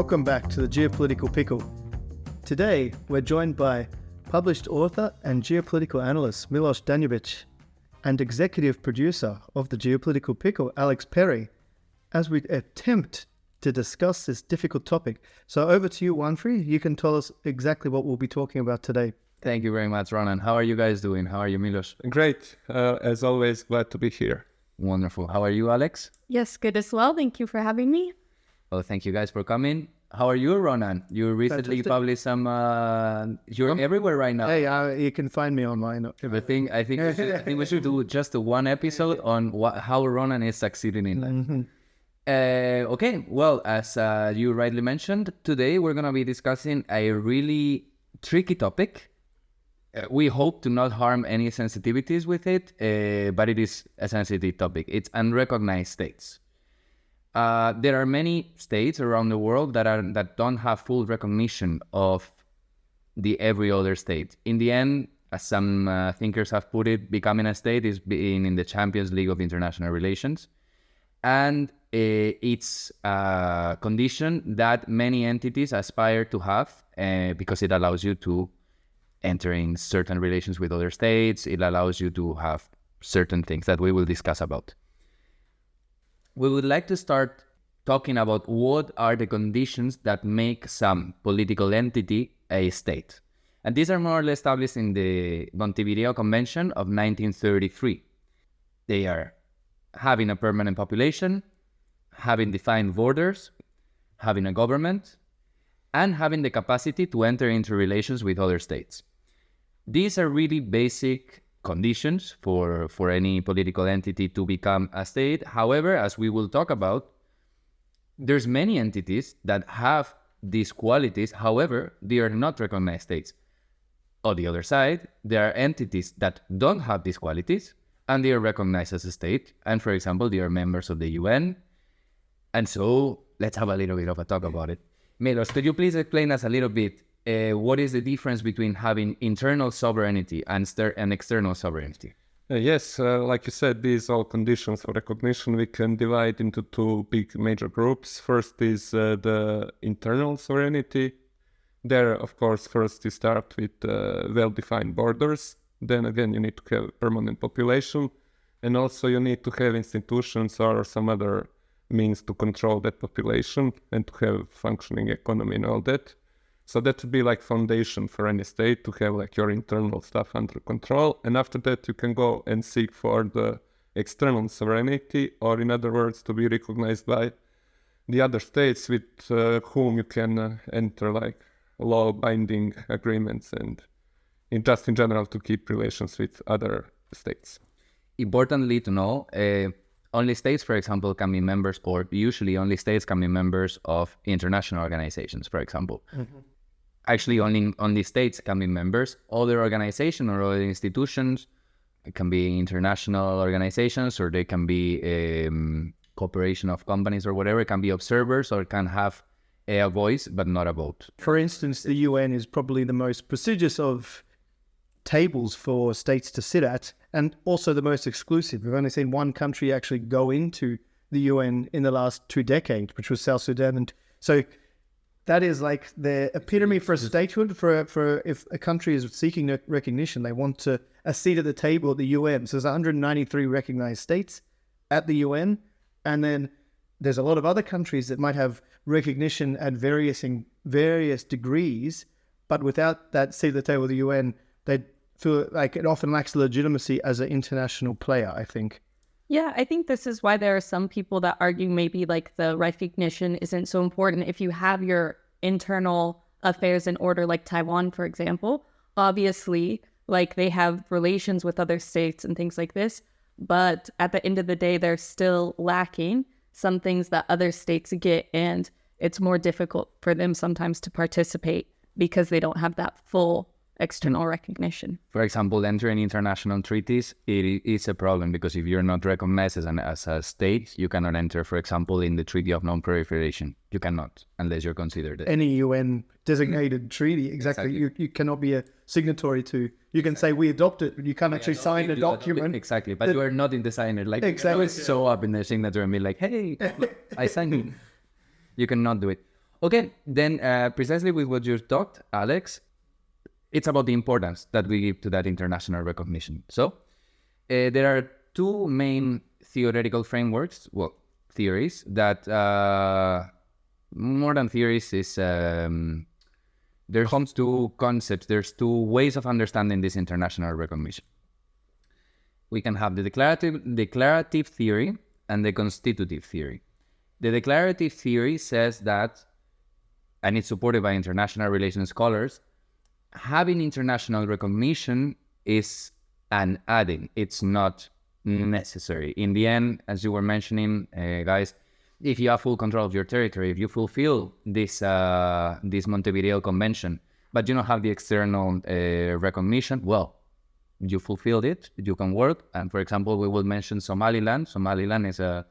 Welcome back to the Geopolitical Pickle. Today, we're joined by published author and geopolitical analyst Miloš Danjovic and executive producer of the Geopolitical Pickle, Alex Perry, as we attempt to discuss this difficult topic. So over to you, Wanfrey. You can tell us exactly what we'll be talking about today. Thank you very much, Ronan. How are you guys doing? How are you, Miloš? Great. As always, glad to be here. Wonderful. How are you, Alex? Yes, good as well. Thank you for having me. Well, thank you guys for coming. How are you, Ronan? You recently published some... you're everywhere right now. Hey, you can find me online. I think we should do just one episode on how Ronan is succeeding in life. Mm-hmm. Okay, well, as you rightly mentioned, today we're going to be discussing a really tricky topic. We hope to not harm any sensitivities with it, but it is a sensitive topic. It's unrecognized states. There are many states around the world that don't have full recognition of the every other state. In the end, as some thinkers have put it, becoming a state is being in the Champions League of international relations. And it's a condition that many entities aspire to have because it allows you to enter in certain relations with other states. It allows you to have certain things that we will discuss about. We would like to start talking about what are the conditions that make some political entity a state. And these are more or less established in the Montevideo Convention of 1933. They are having a permanent population, having defined borders, having a government, and having the capacity to enter into relations with other states. These are really basic conditions for any political entity to become a state. However, as we will talk about, there's many entities that have these qualities. However, they are not recognized states. On the other side, there are entities that don't have these qualities and they are recognized as a state. And for example, they are members of the UN. And so let's have a little bit of a talk about it. Miloš, could you please explain us a little bit what is the difference between having internal sovereignty and external sovereignty? Yes, like you said, these all conditions for recognition we can divide into two big major groups. First is the internal sovereignty. There, of course, first you start with well-defined borders. Then again, you need to have permanent population. And also you need to have institutions or some other means to control that population and to have functioning economy and all that. So that would be like foundation for any state to have like your internal stuff under control. And after that, you can go and seek for the external sovereignty, or in other words, to be recognized by the other states with whom you can enter like law-binding agreements and just in general to keep relations with other states. Importantly to know, only states, for example, can be members, or usually only states can be members of international organizations, for example. Mm-hmm. Actually, only states can be members. Other organizations or other institutions, it can be international organizations, or they can be cooperation of companies or whatever. It can be observers or can have a voice, but not a vote. For instance, the UN is probably the most prestigious of tables for states to sit at, and also the most exclusive. We've only seen one country actually go into the UN in the last 2 decades, which was South Sudan. And so that is like the epitome for a statehood. For if a country is seeking recognition, they want a seat at the table at the UN. So there's 193 recognized states at the UN, and then there's a lot of other countries that might have recognition at various degrees, but without that seat at the table of the UN, they feel like it often lacks legitimacy as an international player, I think. Yeah, I think this is why there are some people that argue maybe like the recognition isn't so important if you have your internal affairs in order, like Taiwan, for example. Obviously, like they have relations with other states and things like this, but at the end of the day, they're still lacking some things that other states get, and it's more difficult for them sometimes to participate because they don't have that full external recognition. For example, entering international treaties, it is a problem because if you're not recognized as a state, you cannot enter, for example, in the Treaty of Non-Proliferation. You cannot, unless you're considered it. Any UN designated treaty, exactly. You cannot be a signatory to. You can say we adopt it, but you can't actually sign a document. Exactly, but you are not in the signer. Like, exactly. Show up in the signature and be like, hey, I signed it. You cannot do it. Okay, then precisely with what you talked, Alex, it's about the importance that we give to that international recognition. So there are two main theoretical frameworks, theories that more than theories is there's two concepts, there's two ways of understanding this international recognition. We can have the declarative theory and the constitutive theory. The declarative theory says that, and it's supported by international relations scholars, having international recognition is an adding. It's not necessary. In the end, as you were mentioning, guys, if you have full control of your territory, if you fulfill this Montevideo Convention, but you don't have the external recognition, well, you fulfilled it, you can work. And for example, we will mention Somaliland. Somaliland is a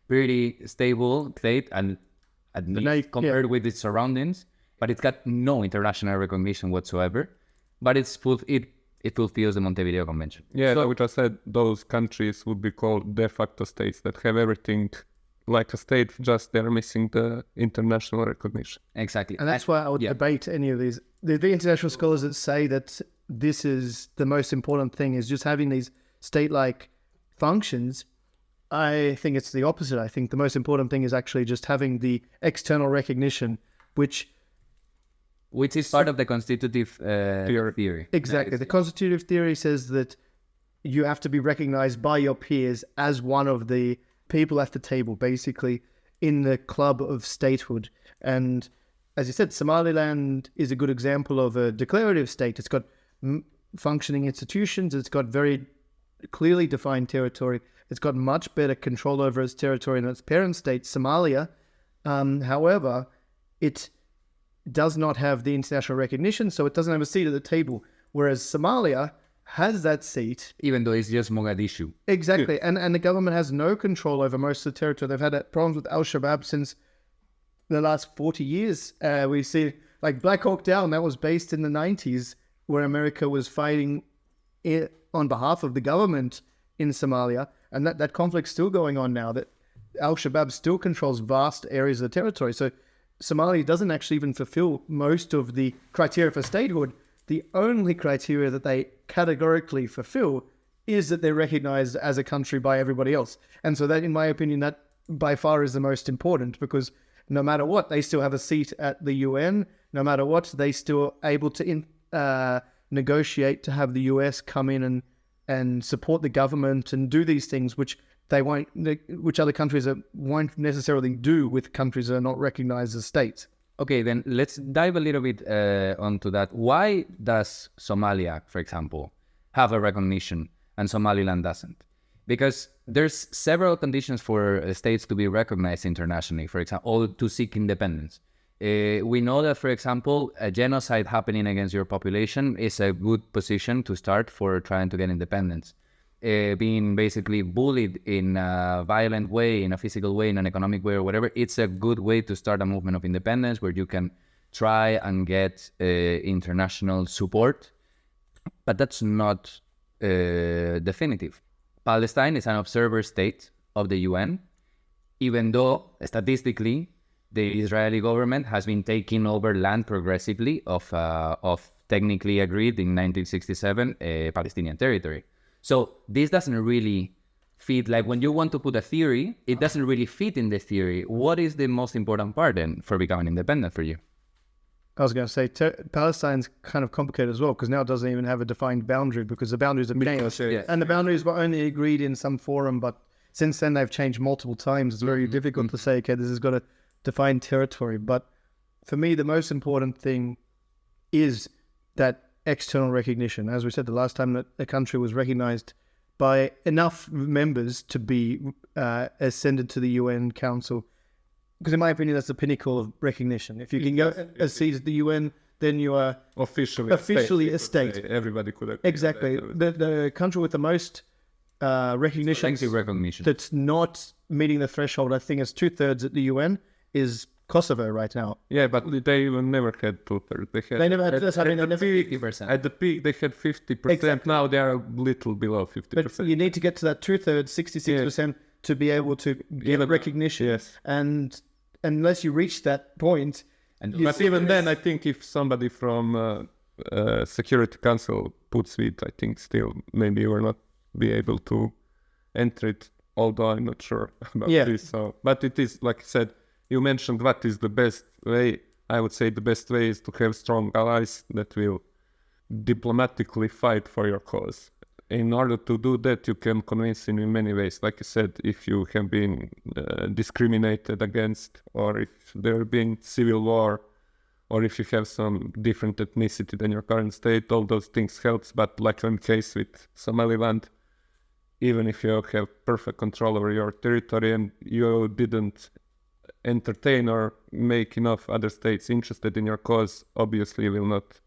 pretty stable state, and at least compared with its surroundings, but it's got no international recognition whatsoever. But it fulfills the Montevideo Convention. Yeah, so, which I said, those countries would be called de facto states that have everything like a state, just they're missing the international recognition. Exactly. And that's why I would debate any of these. The international scholars that say that this is the most important thing, is just having these state-like functions. I think it's the opposite. I think the most important thing is actually just having the external recognition, which is part of the constitutive theory. Exactly. The constitutive theory says that you have to be recognized by your peers as one of the people at the table, basically, in the club of statehood. And as you said, Somaliland is a good example of a declarative state. It's got functioning institutions. It's got very clearly defined territory. It's got much better control over its territory than its parent state, Somalia. However, it does not have the international recognition, so it doesn't have a seat at the table. Whereas Somalia has that seat. Even though it's just Mogadishu. Exactly. And the government has no control over most of the territory. They've had problems with Al-Shabaab since the last 40 years. We see, like, Black Hawk Down, that was based in the 90s, where America was fighting on behalf of the government in Somalia. And that conflict's still going on now, that Al-Shabaab still controls vast areas of the territory. So Somalia doesn't actually even fulfill most of the criteria for statehood. The only criteria that they categorically fulfill is that they're recognized as a country by everybody else. And so that, in my opinion, that by far is the most important, because no matter what, they still have a seat at the UN. No matter what, they still able to negotiate to have the US come in and support the government and do these things, which they won't, which other countries won't necessarily do with countries that are not recognized as states. Okay, then let's dive a little bit onto that. Why does Somalia, for example, have a recognition and Somaliland doesn't? Because there's several conditions for states to be recognized internationally, for example, or to seek independence. We know that, for example, a genocide happening against your population is a good position to start for trying to get independence. Being basically bullied in a violent way, in a physical way, in an economic way, or whatever, it's a good way to start a movement of independence where you can try and get international support. But that's not definitive. Palestine is an observer state of the UN, even though statistically the Israeli government has been taking over land progressively of technically agreed in 1967 Palestinian territory. So this doesn't really fit. Like, when you want to put a theory, it doesn't really fit in the theory. What is the most important part then for becoming independent for you? I was going to say, Palestine's kind of complicated as well, because now it doesn't even have a defined boundary, because the boundaries are chaos. Yeah. And the boundaries were only agreed in some forum, but since then they've changed multiple times. It's very difficult to say, okay, this has got a defined territory. But for me, the most important thing is that external recognition. As we said, the last time that a country was recognized by enough members to be ascended to the UN Council, because in my opinion, that's the pinnacle of recognition. If you can go a seat at the UN, then you are officially a state. Everybody could agree. Exactly. The country with the most recognition that's not meeting the threshold, I think, is 2/3 at the UN, is Kosovo right now. Yeah, but they never had 2/3. They never had this. I mean, they never 50%. At the peak, they had 50%. Exactly. Now they are a little below 50%. But you need to get to that 2/3, 66%, to be able to get recognition. Yes. And unless you reach that point, But even then, I think if somebody from Security Council puts veto, I think still maybe we're not be able to enter it, although I'm not sure about this. So, but it is, like I said, you mentioned what is the best way. I would say the best way is to have strong allies that will diplomatically fight for your cause. In order to do that, you can convince him in many ways. Like I said, if you have been discriminated against, or if there been civil war, or if you have some different ethnicity than your current state, all those things helps. But like in the case with Somaliland, even if you have perfect control over your territory and you didn't entertain or make enough other states interested in your cause, obviously you will not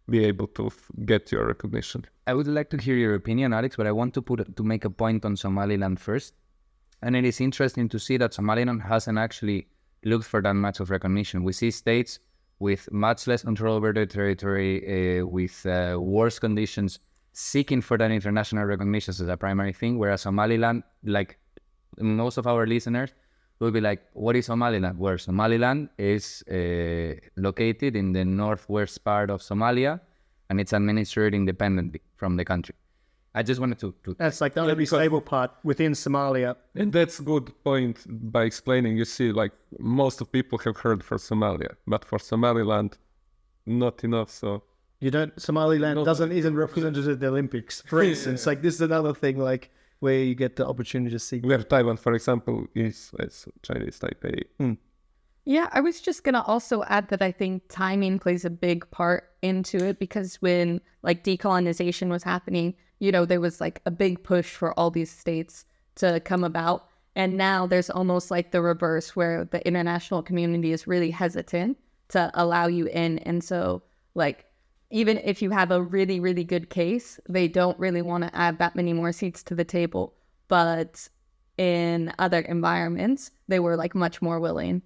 be able to get your recognition. I would like to hear your opinion, Alex, but I want to make a point on Somaliland first. And it is interesting to see that Somaliland hasn't actually looked for that much of recognition. We see states with much less control over their territory, with worse conditions, seeking for that international recognition as a primary thing, whereas Somaliland, like most of our listeners, will be like, what is Somaliland? Where Somaliland is located in the northwest part of Somalia, and it's administered independently from the country. I just wanted to That's like the only stable part within Somalia. And that's a good point by explaining. You see, like most of people have heard for Somalia, but for Somaliland, not enough. So Somaliland isn't represented at the Olympics, for instance. Like this is another thing, like where you get the opportunity to see. where Taiwan, for example, is Chinese Taipei. Yeah, I was just going to also add that I think timing plays a big part into it, because when like decolonization was happening, there was like a big push for all these states to come about. And now there's almost like the reverse, where the international community is really hesitant to allow you in. And so like, even if you have a really, really good case, they don't really want to add that many more seats to the table. But in other environments, they were like much more willing.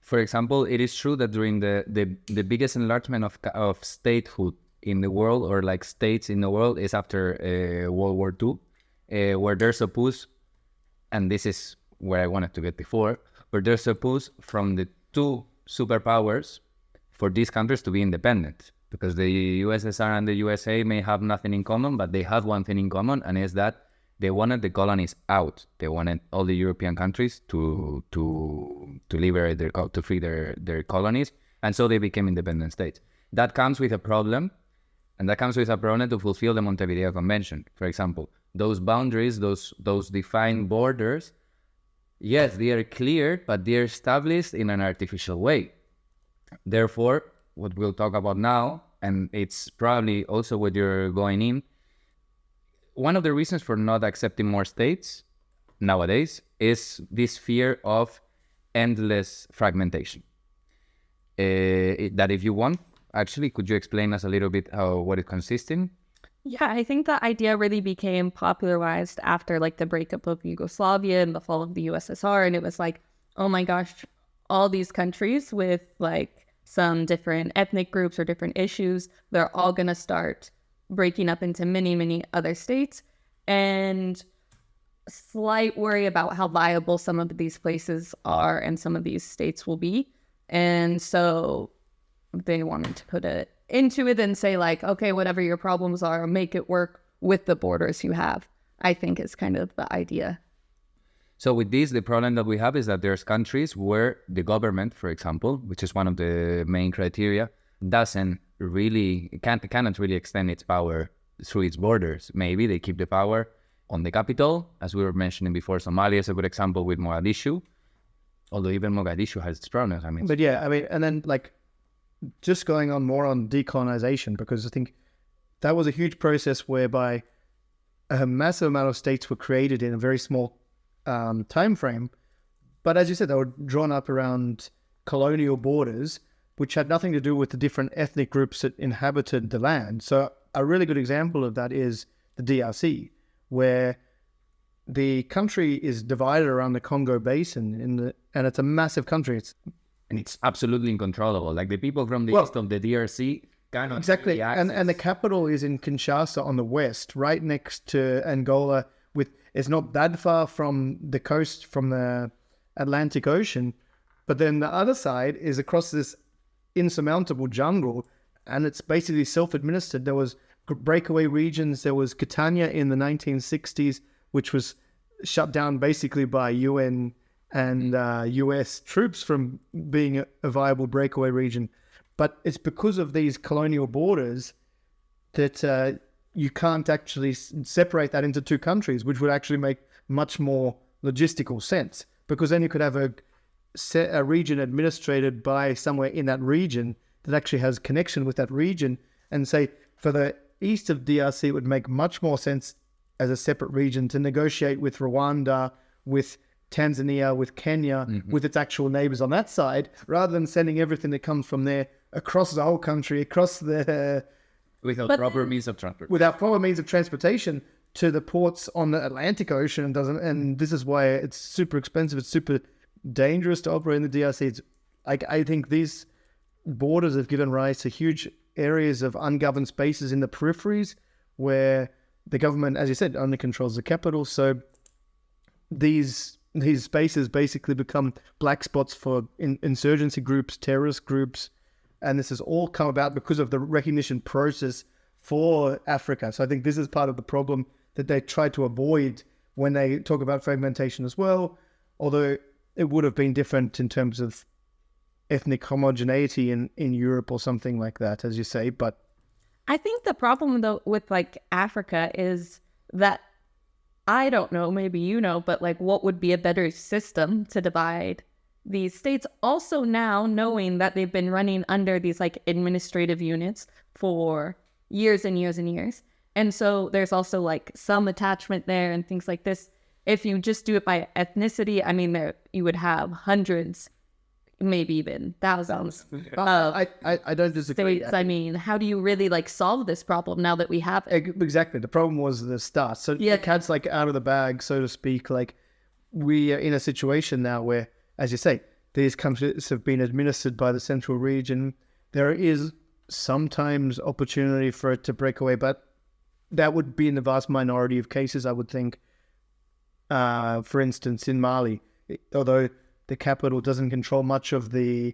For example, it is true that during the biggest enlargement of statehood in the world, or like states in the world, is after World War II, where they're supposed, and this is where I wanted to get before, where they're supposed from the two superpowers for these countries to be independent. Because the USSR and the USA may have nothing in common, but they have one thing in common, and is that they wanted the colonies out. They wanted all the European countries to liberate to free their colonies, and so they became independent states. That comes with a problem, and that comes with a problem to fulfill the Montevideo Convention. For example, those boundaries, those defined borders, yes, they are clear, but they are established in an artificial way. Therefore, what we'll talk about now, and it's probably also what you're going in, one of the reasons for not accepting more states nowadays is this fear of endless fragmentation. That if you want, actually, could you explain us a little bit what it consists in? Yeah, I think the idea really became popularized after like the breakup of Yugoslavia and the fall of the USSR. And it was like, oh my gosh, all these countries with like some different ethnic groups or different issues, they're all going to start breaking up into many, many other states. And slight worry about how viable some of these places are and some of these states will be. And so they wanted to put it into it and say like, okay, whatever your problems are, make it work with the borders you have, I think is kind of the idea. So with this, the problem that we have is that there's countries where the government, for example, which is one of the main criteria, cannot really extend its power through its borders. Maybe they keep the power on the capital, as we were mentioning before. Somalia is a good example with Mogadishu, although even Mogadishu has its problems. But yeah, and then like just going on more on decolonization, because I think that was a huge process whereby a massive amount of states were created in a very small time frame. But as you said, they were drawn up around colonial borders, which had nothing to do with the different ethnic groups that inhabited the land. So a really good example of that is the DRC, where the country is divided around the Congo Basin, and it's a massive country. It's absolutely uncontrollable. Like the people from the east of the DRC cannot exactly, really and the capital is in Kinshasa on the west, right next to Angola. It's not that far from the coast, from the Atlantic Ocean, but then the other side is across this insurmountable jungle, and it's basically self-administered. There was breakaway regions. There was Catania in the 1960s, which was shut down basically by UN and US troops from being a viable breakaway region. But it's because of these colonial borders that you can't actually separate that into two countries, which would actually make much more logistical sense, because then you could have a region administrated by somewhere in that region that actually has connection with that region, and say for the east of DRC, it would make much more sense as a separate region to negotiate with Rwanda, with Tanzania, with Kenya, with its actual neighbors on that side, rather than sending everything that comes from there across the whole country, across the Without proper means of transport. without proper means of transportation to the ports on the Atlantic Ocean. And this is why it's super expensive. It's super dangerous to operate in the DRC. It's I think these borders have given rise to huge areas of ungoverned spaces in the peripheries where the government, as you said, only controls the capital. So these spaces basically become black spots for insurgency groups, terrorist groups, and this has all come about because of the recognition process for Africa. So I think this is part of the problem that they try to avoid when they talk about fragmentation as well, although it would have been different in terms of ethnic homogeneity in Europe or something like that, as you say. But I think the problem though with like Africa is that I don't know, maybe you know, but like what would be a better system to divide these states, also now knowing that they've been running under these like administrative units for years and years and years. And so there's also like some attachment there and things like this. If you just do it by ethnicity, I mean, you would have hundreds, maybe even thousands of I don't disagree. states. I mean, how do you really like solve this problem now that we have it? Exactly. The problem was the start. So Yeah. the cat's like out of the bag, so to speak. Like we are in a situation now where, as you say, these countries have been administered by the central region. There is sometimes opportunity for it to break away, but that would be in the vast minority of cases, I would think. For instance, in Mali, although the capital doesn't control much of and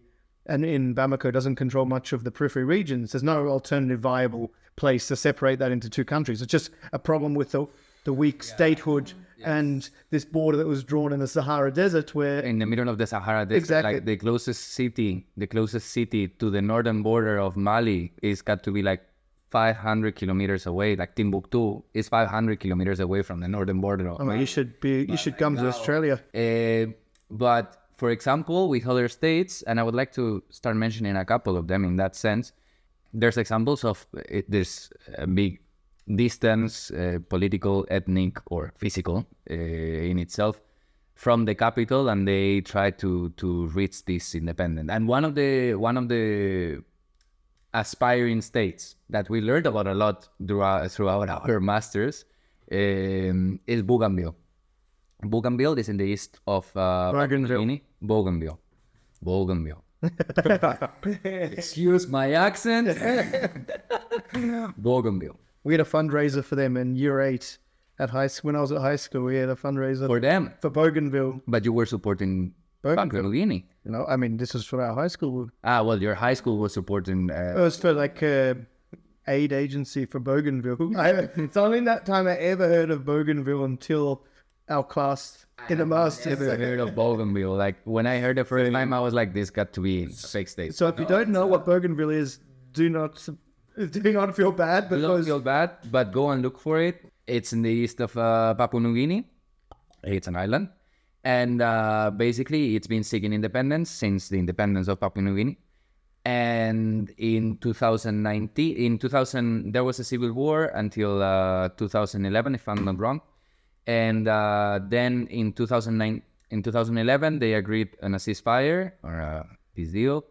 in Bamako doesn't control much of the periphery regions, there's no alternative viable place to separate that into two countries. It's just a problem with the weak statehood and this border that was drawn in the Sahara Desert where... In the middle of the Sahara Desert, Exactly. like the closest city to the northern border of Mali is got to be like 500 kilometers away. Like Timbuktu is 500 kilometers away from the northern border of Mali. you should come to Australia. But for example, with other states, and I would like to start mentioning a couple of them in that sense, there's examples of there's a big distance, political, ethnic, or physical in itself from the capital, and they try to reach this independence. And one of the aspiring states that we learned about a lot throughout our masters is Bougainville. Bougainville is in the east of Bougainville. Bougainville. Excuse my accent. Bougainville. We had a fundraiser for them in year 8 at when I was at high school. We had a fundraiser For them. for Bougainville. But you were supporting Papua New Guinea. You know, I mean, this was for our high school. Well, your high school was supporting... It was for like aid agency for Bougainville. It's only that time I ever heard of Bougainville until our class in the masters. I heard of Bougainville. Like, when I heard the first time, I was like, this got to be a fake state. So if you don't know what Bougainville is, do not feel bad I don't because feel bad, but go and look for it. It's in the east of Papua New Guinea. It's an island. And basically, it's been seeking independence since the independence of Papua New Guinea. And in 2019, there was a civil war until 2011, if I'm not wrong. And then in 2011, they agreed on a ceasefire or a peace deal.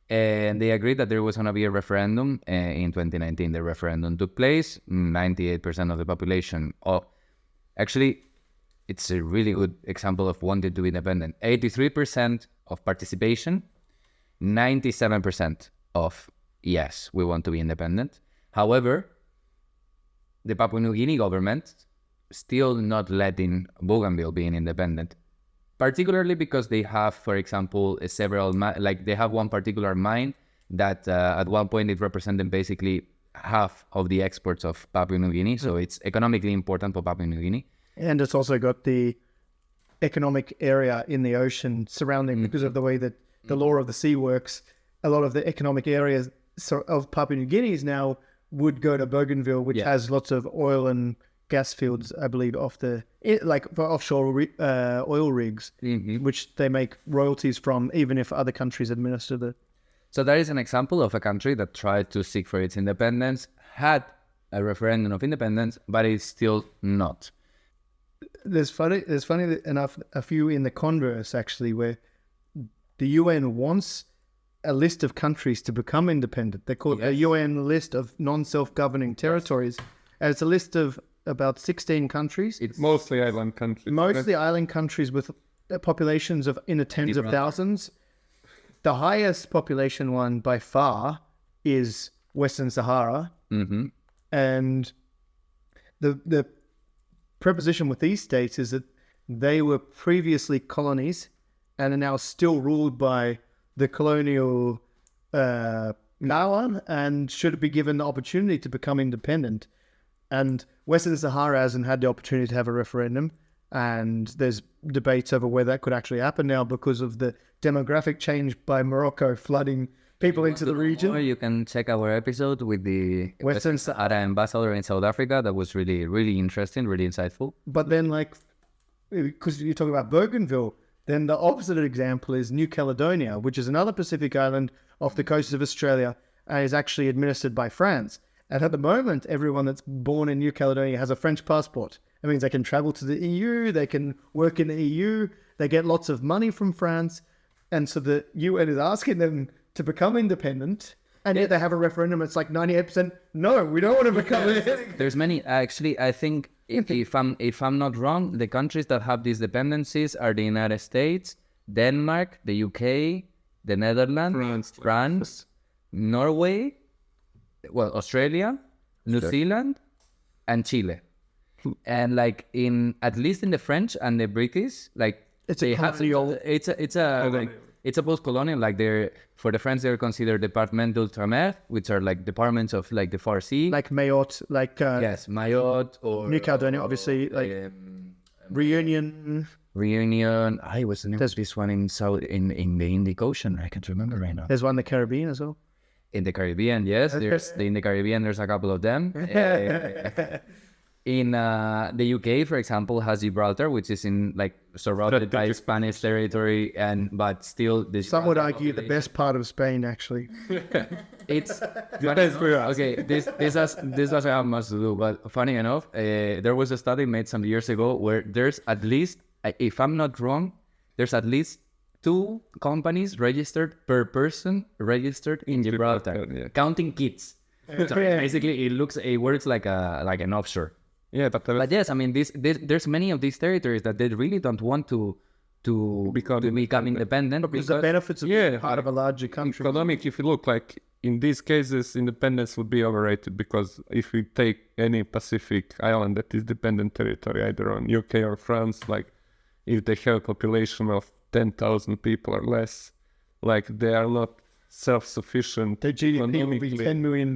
And they agreed that there was going to be a referendum in 2019. The referendum took place. 98% of the population. Actually, it's a really good example of wanting to be independent. 83% of participation. 97% of yes, we want to be independent. However, the Papua New Guinea government still not letting Bougainville being independent, particularly because they have, for example, they have one particular mine that at one point it represented basically half of the exports of Papua New Guinea. So it's economically important for Papua New Guinea. And it's also got the economic area in the ocean surrounding, because of the way that the law of the sea works. A lot of the economic areas of Papua New Guinea now would go to Bougainville, which has lots of oil and gas fields, I believe, for offshore oil rigs, which they make royalties from, even if other countries administer the. So that is an example of a country that tried to seek for its independence, had a referendum of independence, but is still not. There's funny enough a few in the converse, actually, where the UN wants a list of countries to become independent. They call it a UN list of non-self-governing territories. And it's a list of about 16 countries. It's mostly island countries. Mostly island countries with populations in the tens of thousands. The highest population one by far is Western Sahara. Mm-hmm. And the preposition with these states is that they were previously colonies and are now still ruled by the colonial Nawan, and should be given the opportunity to become independent. And Western Sahara hasn't had the opportunity to have a referendum, and there's debates over whether that could actually happen now because of the demographic change by Morocco flooding people into the region. Or you can check our episode with the Western Sahara ambassador in South Africa. That was really, really interesting, really insightful. But then, because you talk about Bougainville, then the opposite example is New Caledonia, which is another Pacific island off the coast of Australia and is actually administered by France. And at the moment, everyone that's born in New Caledonia has a French passport. It means they can travel to the EU, they can work in the EU, they get lots of money from France. And so the UN is asking them to become independent, and yet they have a referendum. It's like 98%, no, we don't want to become independent. There's many, actually, I think, if I'm not wrong, the countries that have these dependencies are the United States, Denmark, the UK, the Netherlands, France, Norway, Australia, New Zealand, and Chile. And at least in the French and the British, it's a colonial. It's a post-colonial, for the French, they're considered Département d'Outre-mer, which are departments of the Far Sea. Like Mayotte, yes, Mayotte or New Caledonia, obviously, Reunion. What's the name of this one in the Indic Ocean? I can't remember right now. There's one in the Caribbean as well. In the Caribbean, yes. In the Caribbean, there's a couple of them. In the UK, for example, has Gibraltar, which is surrounded by Spanish territory, but still, some would argue the best part of Spain, actually. It's okay. This doesn't have much to do, but funny enough, there was a study made some years ago where there's at least, if I'm not wrong, there's at least 2 companies registered per person registered in Gibraltar, counting kids. So basically, it works like an offshore. Yeah, but yes, I mean, there's many of these territories that they really don't want to become independent because the benefits of being part of a larger country. Economic, if you look in these cases, independence would be overrated, because if we take any Pacific island that is dependent territory, either on UK or France, if they have a population of 10,000 people or less, they are not self-sufficient. Their GDP will be $10 million.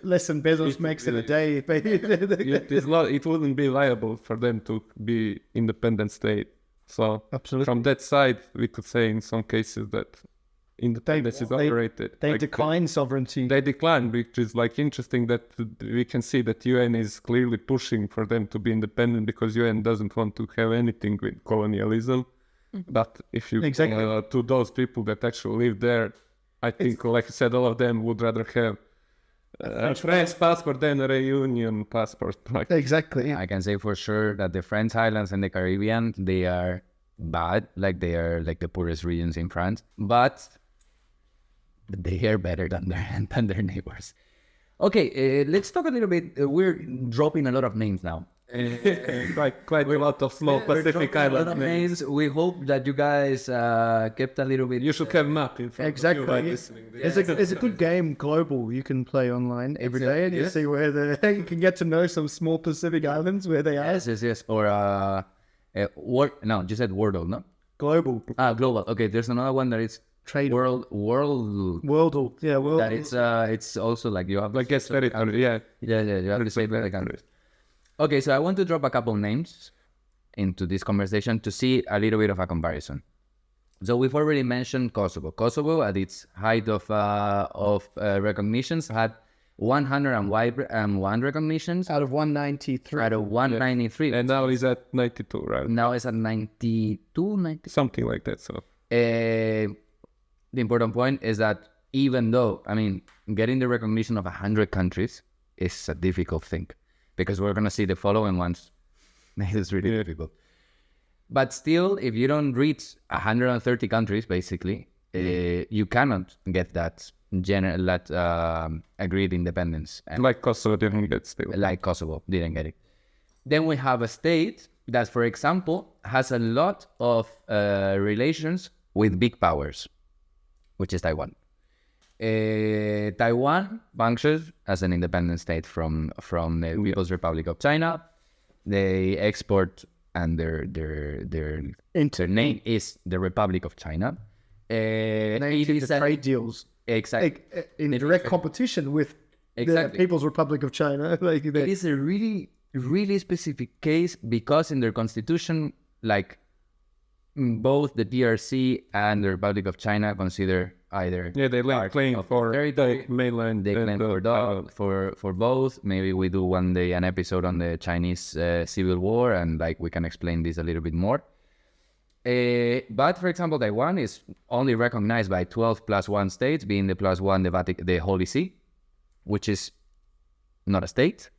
Less than Bezos makes in a day. It wouldn't be viable for them to be independent state. So absolutely, from that side, we could say in some cases that independence is overrated. They decline sovereignty. They decline, which is interesting that we can see that UN is clearly pushing for them to be independent, because UN doesn't want to have anything with colonialism. But if you to those people that actually live there, I think, like I said, all of them would rather have a French passport than a Reunion passport. Exactly. I can say for sure that the French islands and the Caribbean, they are bad. They are the poorest regions in France, but they are better than their neighbors. Okay, let's talk a little bit. We're dropping a lot of names now. Quite a lot of small Pacific island names. We hope that you guys kept a little bit. You should have map in front exactly. of you. It's a good game, global. You can play online every day, and you see where you can get to know some small Pacific islands where they are. Yes. Or no, you said Wordle, no? Global. Global. Okay, there's another one that is trade world world. Yeah, world. that it's also like you have I guess territory. Yeah. you have to say very countries. Okay, so I want to drop a couple names into this conversation to see a little bit of a comparison. So we've already mentioned Kosovo. Kosovo, at its height of recognitions, had 101 recognitions out of 193. out of 193. And now he's at 92, right? Now it's at 92, 90. Something like that. So The important point is that even though, I mean, getting the recognition of 100 countries is a difficult thing, because we're going to see the following ones. It's really difficult. But still, if you don't reach 130 countries, basically, you cannot get that agreed independence. And like Kosovo didn't get still. like Kosovo didn't get it. Then we have a state that, for example, has a lot of relations with big powers, which is Taiwan. Taiwan functions as an independent state from the People's Republic of China. They export, and their name is the Republic of China. Named to the trade deals Exactly. in direct competition with the People's Republic of China. Like It is a really specific case because in their constitution, like both the PRC and the Republic of China consider either they claim for territory. the mainland. They claim for both. Maybe we do one day an episode on the Chinese civil war, and like we can explain this a little bit more. But for example, Taiwan is only recognized by 12 plus 1 states, being the plus 1 the Holy See, which is not a state,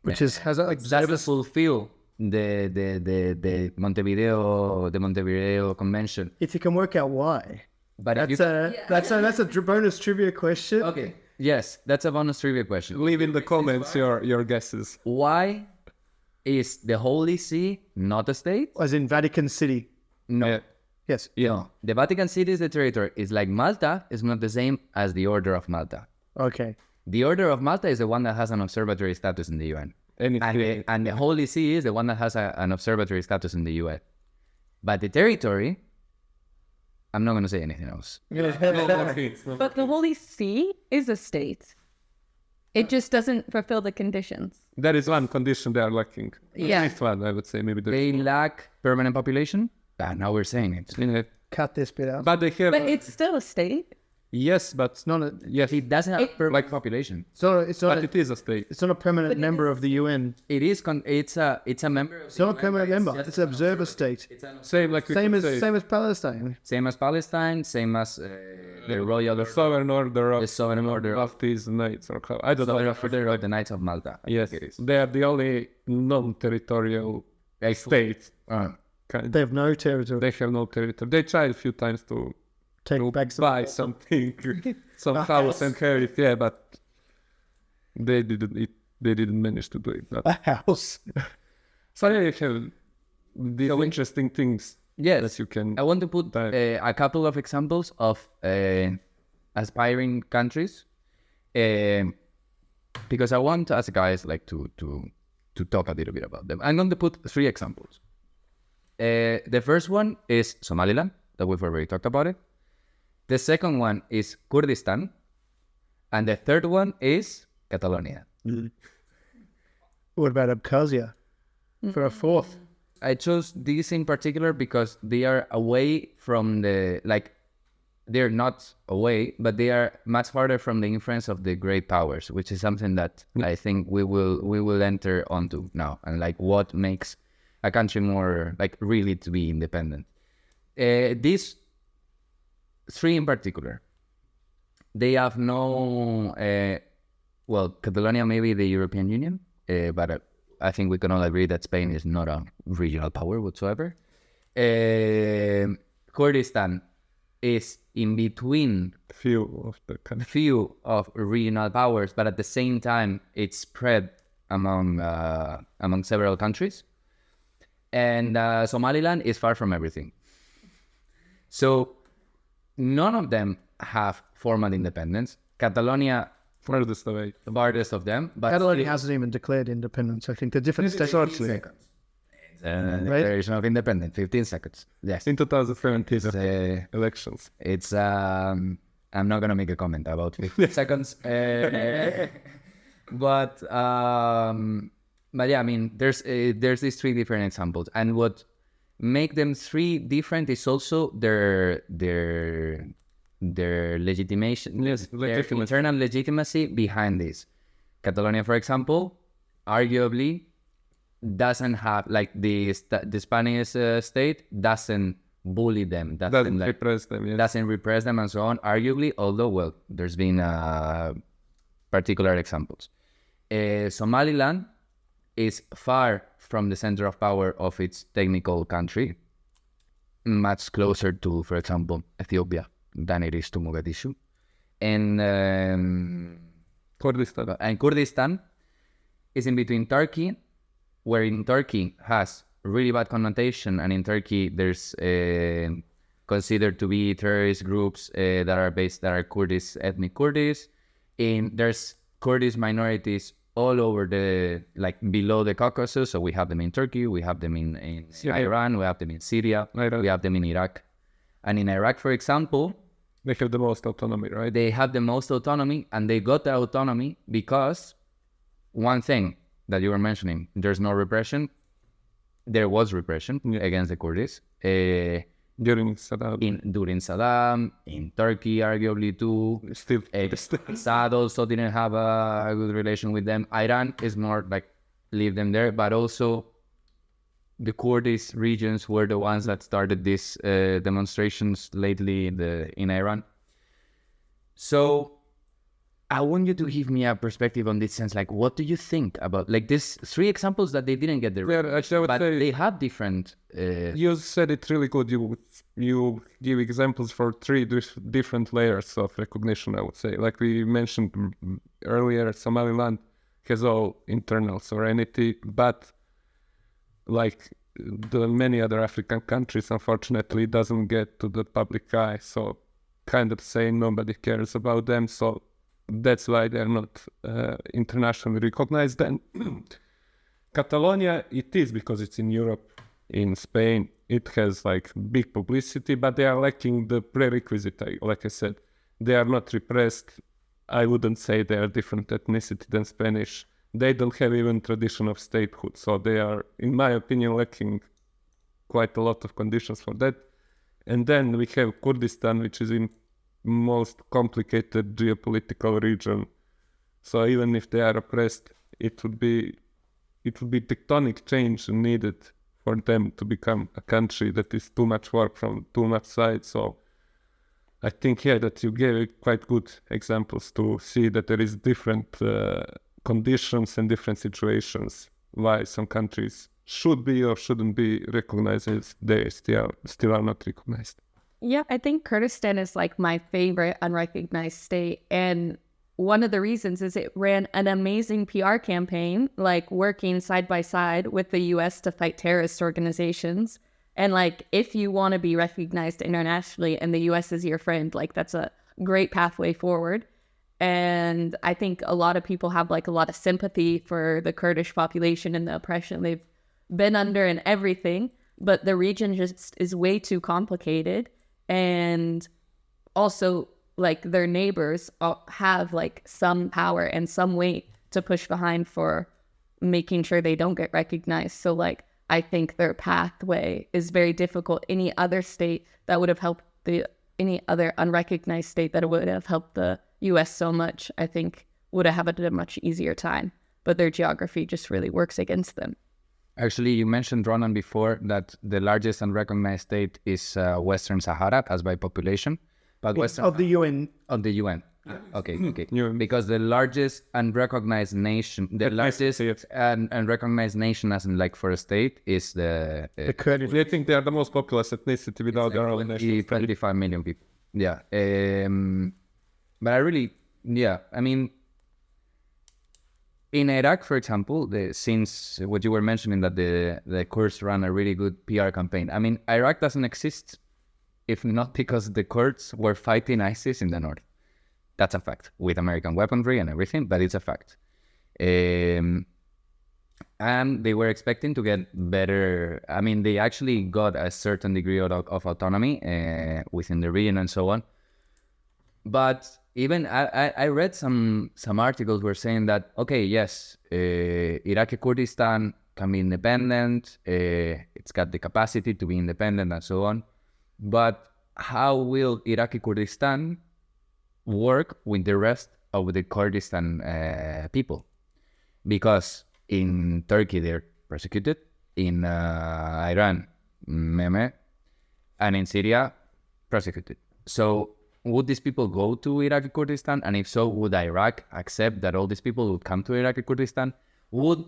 which is has like doesn't fulfill the Montevideo Convention. if you can work out why. But if That's a bonus trivia question. okay, yes, that's a bonus trivia question. Leave in the comments your guesses. Why is the Holy See not a state? As in Vatican City. No. Yeah. Yes. No. The Vatican City is the territory. It's like Malta is not the same as the Order of Malta. Okay. The Order of Malta is the one that has an observatory status in the UN. And the Holy See is the one that has an observatory status in the UN. But the territory, I'm not going to say anything else. But the Holy See is a state. It just doesn't fulfill the conditions. That is one condition they are lacking. Yeah. At least one, I would say. Maybe They lack permanent population. Now we're saying it. Cut this bit out. But they have... But it's still a state. yes, but It's not a. yes, It doesn't have permanent population. It's not. but it is a state. It's not a permanent member of the UN. It is. It's a member. Of It's not a permanent member. It's an observer state. Same like we Same could as say Palestine. Same as Palestine. Same as the Royal the Sovereign Order of the Sovereign Order of these Knights, or how I don't know. Order of the Knights of Malta. I Yes, think it is. they are the only non-territorial state. Kind. They have no territory. They have no territory. They tried a few times to Take back some. buy something, some house and have it. Yeah, but they didn't. They didn't manage to do it. But, A house. so yeah, you have these interesting things Yes. that you can. I want to put Time. a couple of examples of aspiring countries, because I want us guys like to talk a little bit about them. I'm going to put 3 examples. The first one is Somaliland, that we've already talked about it. The second one is Kurdistan, and the third one is Catalonia. What about Abkhazia? For a fourth. I chose these in particular because they are away from they're not away, but they are much farther from the influence of the great powers, which is something that I think we will enter onto now, and like what makes a country more like really to be independent. These 3 in particular, they have no, Catalonia maybe the European Union, but I think we can all agree that Spain is not a regional power whatsoever. Kurdistan is in between Few of the countries. few of regional powers, but at the same time, it's spread among several countries. And Somaliland is far from everything. So none of them have formal independence. Catalonia, Furthest away. the farthest of them, but Catalonia still- hasn't even declared independence. I think the different states. Declaration of Independence, 15 seconds. Yes. In 2017 Uh, elections. It's I'm not gonna make a comment about 15 seconds. But yeah, I mean, there's these three different examples, and what make them three different is also their legitimation, Yes, their legitimacy. internal legitimacy behind this. Catalonia, for example, arguably doesn't have, like, the Spanish state doesn't bully them, Doesn't repress them. Yes. doesn't repress them and so on, arguably, although, well, there's been particular examples. Somaliland is far from the center of power of its technical country, much closer to, for example, Ethiopia than it is to Mogadishu. And Kurdistan is in between Turkey, where in Turkey has really bad connotation, and in Turkey there's considered to be terrorist groups that are Kurdish, ethnic Kurdish. There's Kurdish minorities all over below the Caucasus. So we have them in Turkey, we have them in Iran, we have them in Syria, we have them in Iraq. And in Iraq, for example, they have the most autonomy, right? They have the most autonomy, and they got the autonomy because one thing that you were mentioning, there's no repression. There was repression against the Kurds. During Saddam. During Saddam, in Turkey, arguably too. Still. Assad also didn't have a good relation with them. Iran is more like leave them there, but also the Kurdish regions were the ones that started these demonstrations lately in Iran. So I want you to give me a perspective on this sense. Like, what do you think about, like, these three examples that they didn't get the actually, but they have different... You said it really good. You give examples for three different layers of recognition, I would say. Like we mentioned earlier, Somaliland has all internal sovereignty, but like the many other African countries, unfortunately, doesn't get to the public eye. So kind of saying nobody cares about them. So that's why they're not internationally recognized. And Catalonia, it is because it's in Europe, in Spain. It has like big publicity, but they are lacking the prerequisite. Like I said, they are not repressed. I wouldn't say they are different ethnicity than Spanish. They don't have even tradition of statehood. So they are, in my opinion, lacking quite a lot of conditions for that. And then we have Kurdistan, which is in most complicated geopolitical region. So even if they are oppressed, it would be tectonic change needed for them to become a country that is too much work from too much sides. So I think here that you gave quite good examples to see that there is different conditions and different situations why some countries should be or shouldn't be recognized as they still are not recognized. Yeah, I think Kurdistan is like my favorite unrecognized state. And one of the reasons is it ran an amazing PR campaign, like working side by side with the US to fight terrorist organizations. And like, if you want to be recognized internationally and the US is your friend, like that's a great pathway forward. And I think a lot of people have like a lot of sympathy for the Kurdish population and the oppression they've been under and everything. But the region just is way too complicated. And also, like, their neighbors have like some power and some weight to push behind for making sure they don't get recognized. So like, I think their pathway is very difficult. Any other state that would have helped any other unrecognized state that would have helped the US so much, I think would have had a much easier time. But their geography just really works against them. Actually, you mentioned, Ronan, before that the largest unrecognized state is Western Sahara, as by population. But Of the UN. Of the UN. Okay. Because the largest unrecognized nation, unrecognized nation, as in like for a state, is the Kurdish. I think they are the most populous ethnicity without their own nation. 25 million people. Yeah. But I mean, in Iraq, for example, since what you were mentioning that the Kurds ran a really good PR campaign. I mean, Iraq doesn't exist if not because the Kurds were fighting ISIS in the north. That's a fact, with American weaponry and everything, but it's a fact. and they were expecting to get better. I mean, they actually got a certain degree of autonomy within the region and so on. But even I read some articles were saying that, okay, yes, Iraqi Kurdistan can be independent, it's got the capacity to be independent and so on. But how will Iraqi Kurdistan work with the rest of the Kurdistan people? Because in Turkey, they're persecuted, in Iran, meme, and in Syria, persecuted. So would these people go to Iraqi Kurdistan? And if so, would Iraq accept that all these people would come to Iraqi Kurdistan? Would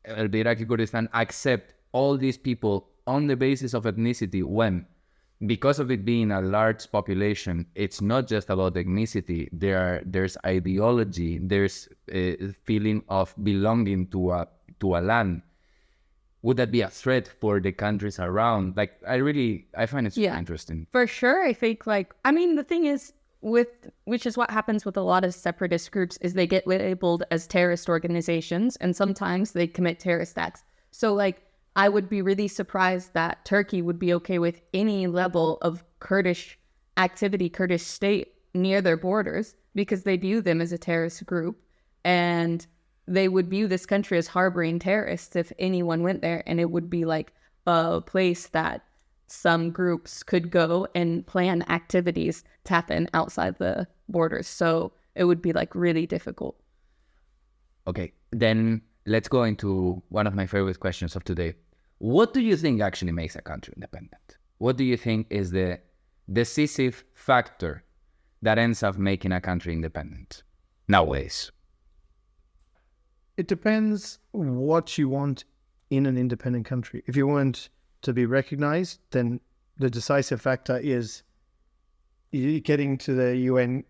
the Iraqi Kurdistan accept all these people on the basis of ethnicity when, because of it being a large population, it's not just about ethnicity. There's ideology, there's a feeling of belonging to a land. Would that be a threat for the countries around? Like, I find it super interesting. For sure. I think the thing is which is what happens with a lot of separatist groups is they get labeled as terrorist organizations and sometimes they commit terrorist acts. So I would be really surprised that Turkey would be okay with any level of Kurdish activity, Kurdish state near their borders because they view them as a terrorist group and they would view this country as harboring terrorists if anyone went there, and it would be a place that some groups could go and plan activities to happen outside the borders. So it would be really difficult. Okay, then let's go into one of my favorite questions of today. What do you think actually makes a country independent? What do you think is the decisive factor that ends up making a country independent nowadays? It depends what you want in an independent country. If you want to be recognized, then the decisive factor is getting to the UN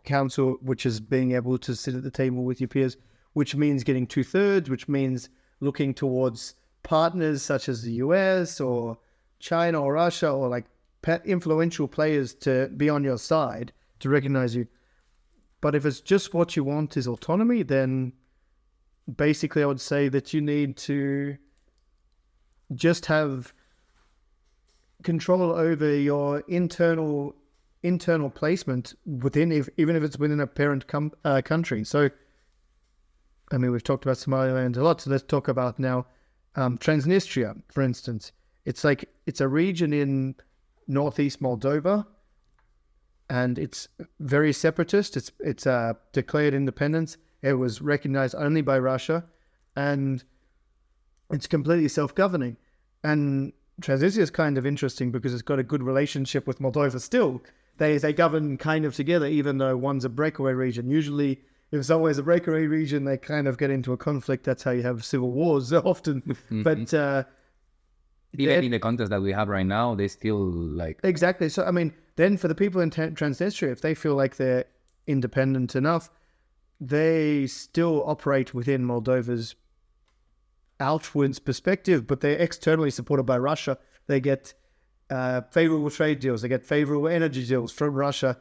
Council, which is being able to sit at the table with your peers, which means getting 2/3, which means looking towards partners such as the US or China or Russia or influential players to be on your side to recognize you. But if it's just what you want is autonomy, then basically I would say that you need to just have control over your internal placement within, even if it's within a parent country. So, I mean, we've talked about Somaliland a lot, so let's talk about now Transnistria, for instance. It's a region in northeast Moldova, and it's very separatist. It's declared independence. It was recognized only by Russia, and it's completely self-governing. And Transnistria is kind of interesting because it's got a good relationship with Moldova still. They govern kind of together, even though one's a breakaway region. Usually, if someone's a breakaway region, they kind of get into a conflict. That's how you have civil wars often. But even in the context that we have right now, they still Exactly. So, I mean, then for the people in Transnistria, if they feel like they're independent enough, they still operate within Moldova's outwards perspective, but they're externally supported by Russia. They get favorable trade deals. They get favorable energy deals from Russia.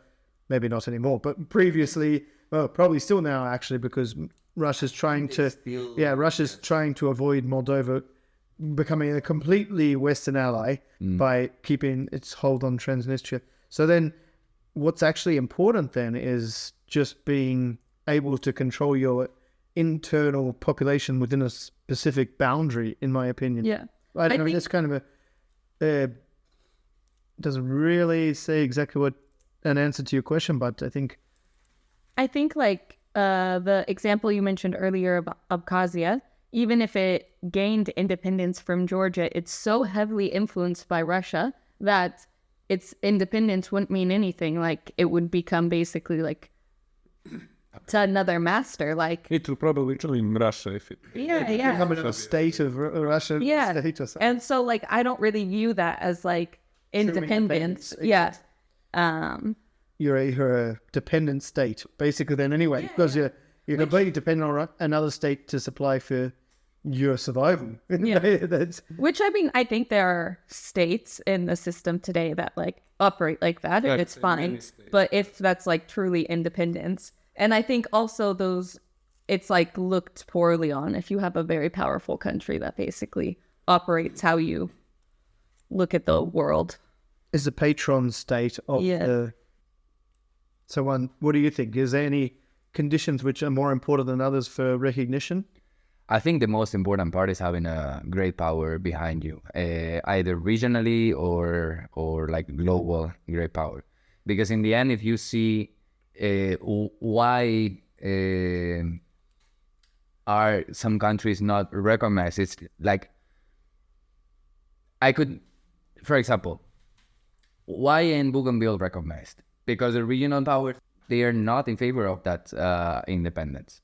Maybe not anymore, but previously, well, probably still now actually, because Russia's trying to avoid Moldova becoming a completely Western ally by keeping its hold on Transnistria. So then what's actually important then is just being able to control your internal population within a specific boundary, in my opinion. Yeah. I mean, that's kind of doesn't really say exactly what an answer to your question, but I think the example you mentioned earlier of Abkhazia, even if it gained independence from Georgia, it's so heavily influenced by Russia that its independence wouldn't mean anything. It would become basically to another master. It will probably join Russia if it become a state of Russia. Yeah. State or something. And so I don't really view that as independence. Yeah. You're a dependent state, basically, then anyway, because you're completely dependent on another state to supply for your survival. Yeah. Which, I mean, I think there are states in the system today that operate like that, and it's fine. But if that's truly independence, and I think also those it's like looked poorly on if you have a very powerful country that basically operates how you look at the world. Is the patron state of the... So what do you think? Is there any conditions which are more important than others for recognition? I think the most important part is having a great power behind you, either regionally or like global great power. Because in the end, if you see why are some countries not recognized, it's like for example, why in Bougainville recognized? Because the regional powers, they are not in favor of that independence.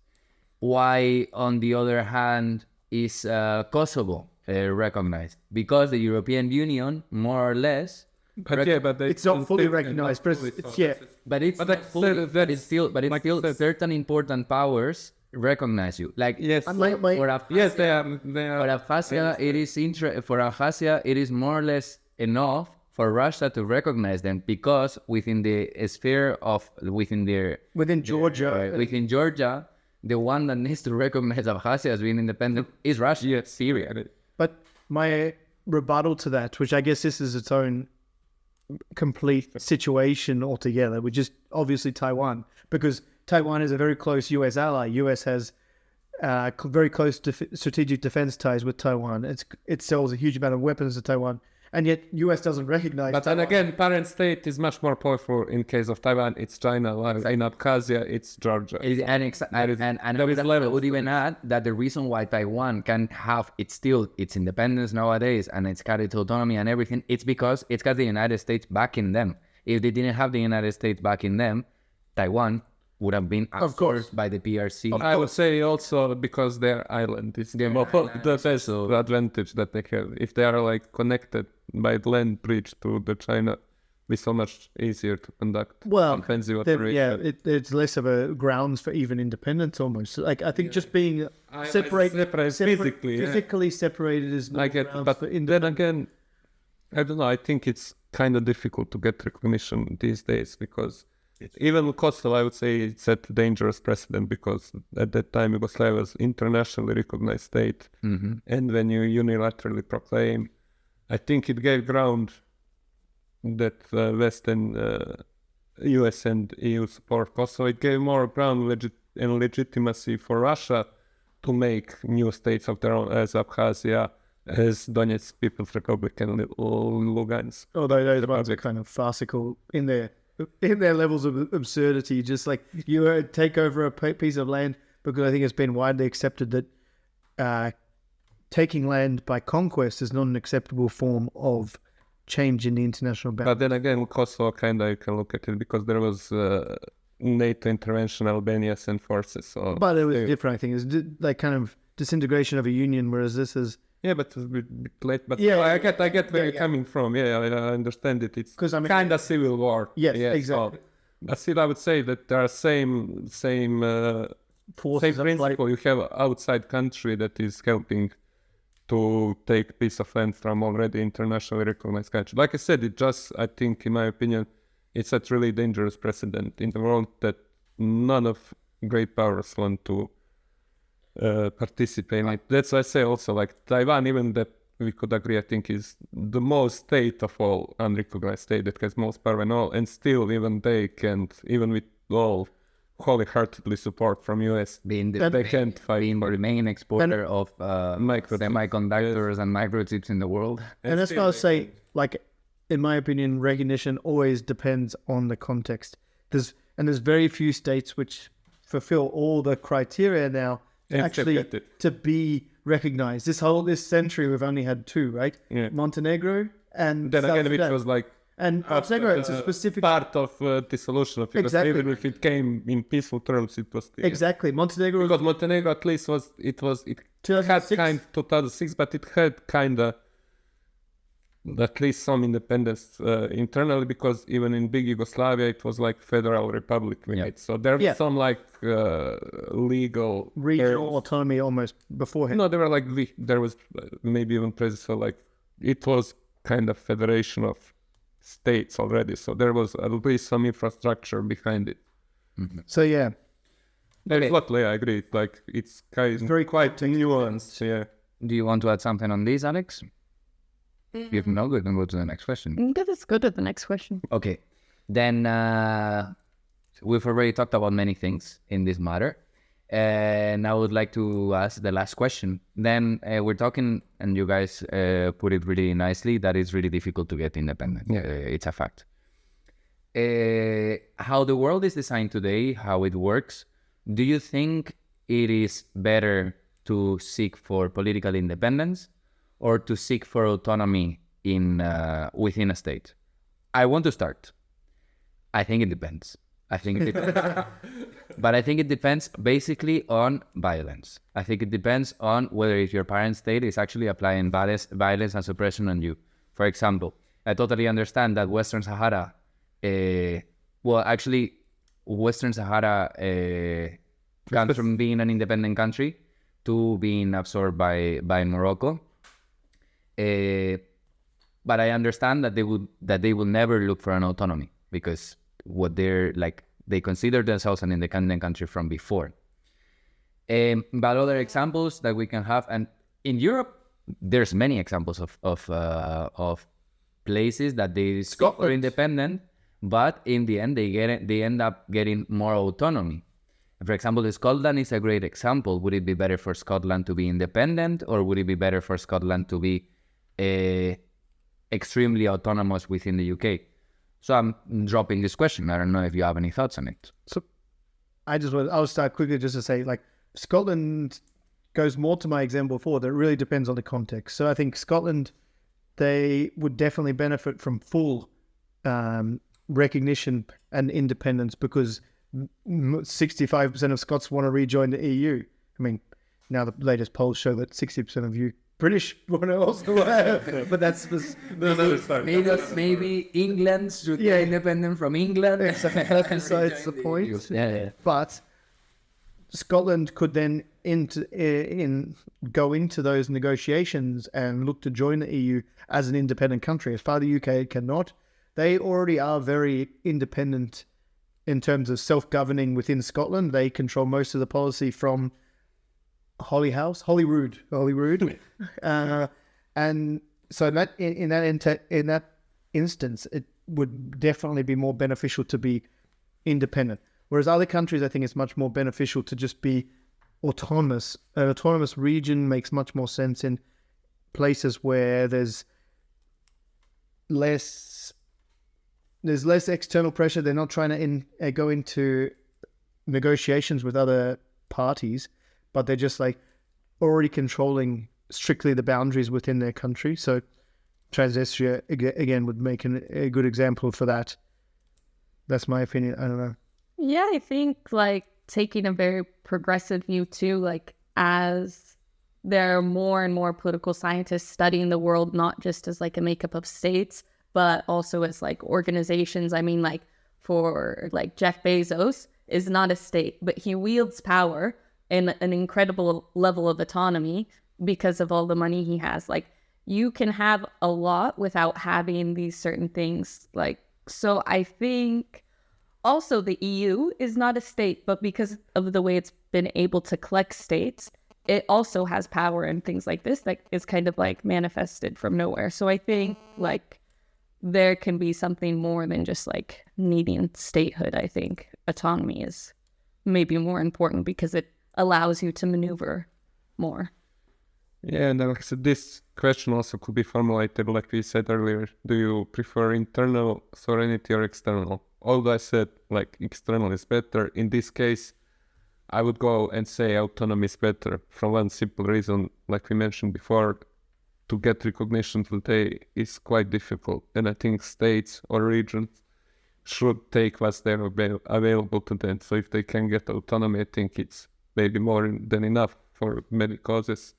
Why, on the other hand, is Kosovo recognized? Because the European Union, more or less, It's not fully recognized, but it's still certain important powers recognize you. Like Yes, for Abkhazia, yes, they are. for Abkhazia, it is more or less enough for Russia to recognize them, because within the sphere of within Georgia, the one that needs to recognize Abkhazia as being independent is Russia. Yes, Syria. But my rebuttal to that, which I guess this is its own complete situation altogether, which is obviously Taiwan, because Taiwan is a very close U.S. ally. U.S. has very close strategic defense ties with Taiwan. It sells a huge amount of weapons to Taiwan, and yet U.S. doesn't recognize But Taiwan. then again, parent state is much more powerful in case of Taiwan. It's China. While in Abkhazia, it's Georgia. And I would even add that the reason why Taiwan can have its independence nowadays and it's got its autonomy and everything, it's because it's got the United States backing them. If they didn't have the United States backing them, Taiwan would have been absorbed by the PRC. I would say also because their island is the best advantage that they have. If they are like connected by land bridge to the China, it's so much easier to conduct offensive operations. It's less of a grounds for even independence almost. Like I think just being physically separated is not grounds but for then independence. again, I don't know. I think it's kind of difficult to get recognition these days because even Kosovo, I would say, it set a dangerous precedent because at that time Yugoslavia was internationally recognized state, and when you unilaterally proclaim, I think it gave ground that Western US and EU support Kosovo. It gave more ground and legitimacy for Russia to make new states of their own, as Abkhazia, as Donetsk People's Republic, and Lugansk. Although those ones are kind of farcical in their levels of absurdity. Just like you take over a piece of land, because I think it's been widely accepted that taking land by conquest is not an acceptable form of change in the international boundary. But then again, Kosovo kind of, you can look at it because there was NATO intervention, Albania sent forces. So but it was different, I think. It's like kind of disintegration of a union, whereas this is... Yeah, but it's a bit late. But Yeah, I get where you're coming from. Yeah, I understand it. It's kind of civil war. Yes, exactly. So, but still, I would say that there are same principle. You have outside country that is helping to take piece of land from already internationally recognized country. Like I said, I think, in my opinion, it sets really dangerous precedent in the world that none of great powers want to participate. Like, that's why I say also, like Taiwan, even that we could agree, I think, is the most state of all unrecognized state that has most power and all, and still even they can't, even with all wholeheartedly support from US, they can't fight. Being the main exporter of semiconductors and microchips in the world. And that's why I say, like, in my opinion, recognition always depends on the context. There's very few states which fulfill all the criteria now actually to be recognized. This century we've only had two, right? Yeah. Montenegro and then South again, Sudan. which was like and Montenegro, it's a specific part of dissolution of Yugoslavia. Exactly. Even if it came in peaceful terms, it was still, exactly Montenegro. because Montenegro at least it had 2006, but it had kind of at least some independence internally, because even in big Yugoslavia it was like federal republic, right? So there was some like legal regional autonomy almost beforehand. No, they were like there was maybe even presence, so like it was kind of federation of states already, so there was at least some infrastructure behind it. So yeah, Exactly, I agree. Like it's very quite nuanced. Yeah. Do you want to add something on this, Alex? If no, good, then go to the next question. Let's go to the next question. Okay, then we've already talked about many things in this matter, and I would like to ask the last question. Then we're talking, and you guys put it really nicely, that it's really difficult to get independent. It's a fact. How the world is designed today, how it works, do you think it is better to seek for political independence or to seek for autonomy within a state? I want to start. I think it depends. But I think it depends basically on violence. I think it depends on whether if your parent state is actually applying violence and suppression on you. For example, I totally understand that Western Sahara, Western Sahara comes from being an independent country to being absorbed by Morocco. But I understand that they will never look for an autonomy because what they consider themselves an independent country from before. But other examples that we can have, and in Europe, there's many examples of places that they stop for independent, but in the end they end up getting more autonomy. For example, Scotland is a great example. Would it be better for Scotland to be independent, or would it be better for Scotland to be extremely autonomous within the UK? So I'm dropping this question. I don't know if you have any thoughts on it. So I'll start quickly just to say, like, Scotland goes more to my example before, that it really depends on the context. So I think Scotland, they would definitely benefit from full recognition and independence because 65% of Scots want to rejoin the EU. I mean, now the latest polls show that 60% of you British want to also, but that's maybe England should be independent from England. That's besides the point. Yeah. But Scotland could then go into those negotiations and look to join the EU as an independent country. As far as the UK cannot, they already are very independent in terms of self-governing within Scotland. They control most of the policy from Holyrood. And so in that instance, it would definitely be more beneficial to be independent. Whereas other countries, I think it's much more beneficial to just be autonomous. An autonomous region makes much more sense in places where there's less external pressure. They're not trying to go into negotiations with other parties, but they're just like already controlling strictly the boundaries within their country. So Transnistria, again, would make a good example for that. That's my opinion. I don't know. Yeah, I think like taking a very progressive view too, like as there are more and more political scientists studying the world, not just as like a makeup of states, but also as like organizations. I mean, like for like Jeff Bezos is not a state, but he wields power and an incredible level of autonomy because of all the money he has. Like you can have a lot without having these certain things. Like, so I think also the EU is not a state, but because of the way it's been able to collect states, it also has power and things like this that is kind of like manifested from nowhere. So I think like there can be something more than just like needing statehood. I think autonomy is maybe more important because it allows you to maneuver more. Yeah, and like I said, this question also could be formulated like we said earlier. Do you prefer internal sovereignty or external? Although I said like external is better, in this case, I would go and say autonomy is better for one simple reason, like we mentioned before, to get recognition today is quite difficult. And I think states or regions should take what's there available to them. So if they can get autonomy, I think it's maybe more than enough for many causes.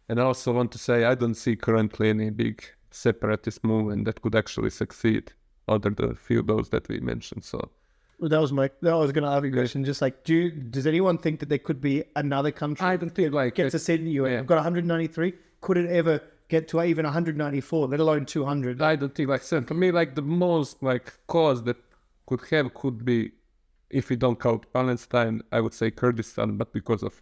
And I also want to say I don't see currently any big separatist movement that could actually succeed, other than a few those that we mentioned. So well, that was going to ask you a question. Just like, does anyone think that there could be another country? I don't think like gets a seat in the UN. We've got 193. Could it ever get to even 194, let alone 200? I don't think like so. For me, like the most like cause that could be if we don't count Palestine, I would say Kurdistan, but because of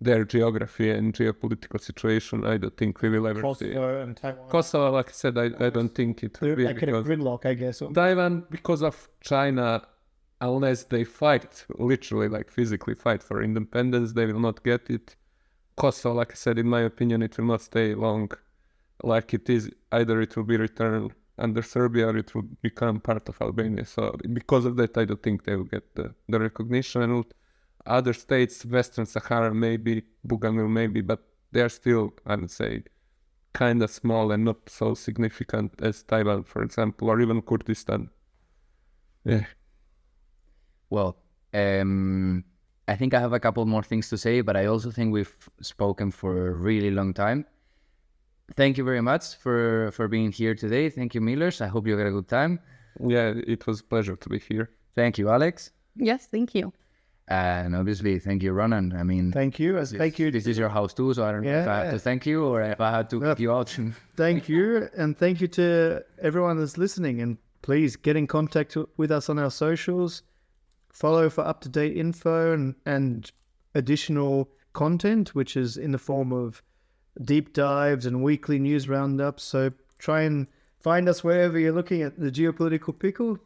their geography and geopolitical situation, I don't think we will ever see. Kosovo and Taiwan. Kosovo, like I said, I don't think it will be, Like in a because gridlock, I guess. Or... Taiwan, because of China, unless they fight, literally like physically fight for independence, they will not get it. Kosovo, like I said, in my opinion, it will not stay long like it is. Either it will be returned under Serbia or it will become part of Albania. So because of that, I don't think they will get the recognition. And other states, Western Sahara maybe, Bougainville maybe, but they're still, I would say, kind of small and not so significant as Taiwan, for example, or even Kurdistan. Yeah. Well, I think I have a couple more things to say, but I also think we've spoken for a really long time. Thank you very much for being here today. Thank you, Millers. I hope you had a good time. Yeah, it was a pleasure to be here. Thank you, Alex. Yes, thank you. And obviously, thank you, Ronan. I mean, Thank you. Thank you. This is your house too, so I don't know if I have to thank you or if I had to kick you out. Thank you. And thank you to everyone that's listening. And please get in contact with us on our socials. Follow for up-to-date info and additional content, which is in the form of deep dives and weekly news roundups. So try and find us wherever you're looking at the geopolitical pickle.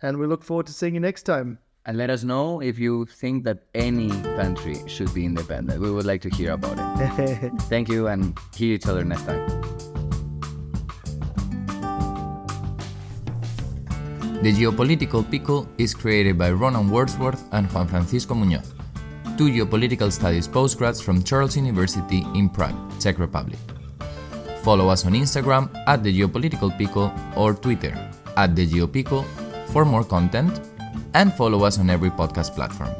And we look forward to seeing you next time. And let us know if you think that any country should be independent. We would like to hear about it. Thank you, and hear each other next time. The Geopolitical Pickle is created by Ronan Wordsworth and Juan Francisco Muñoz, two geopolitical studies postgrads from Charles University in Prague, Czech Republic. Follow us on Instagram at The Geopolitical Pickle or Twitter at The GeoPickle for more content, and follow us on every podcast platform.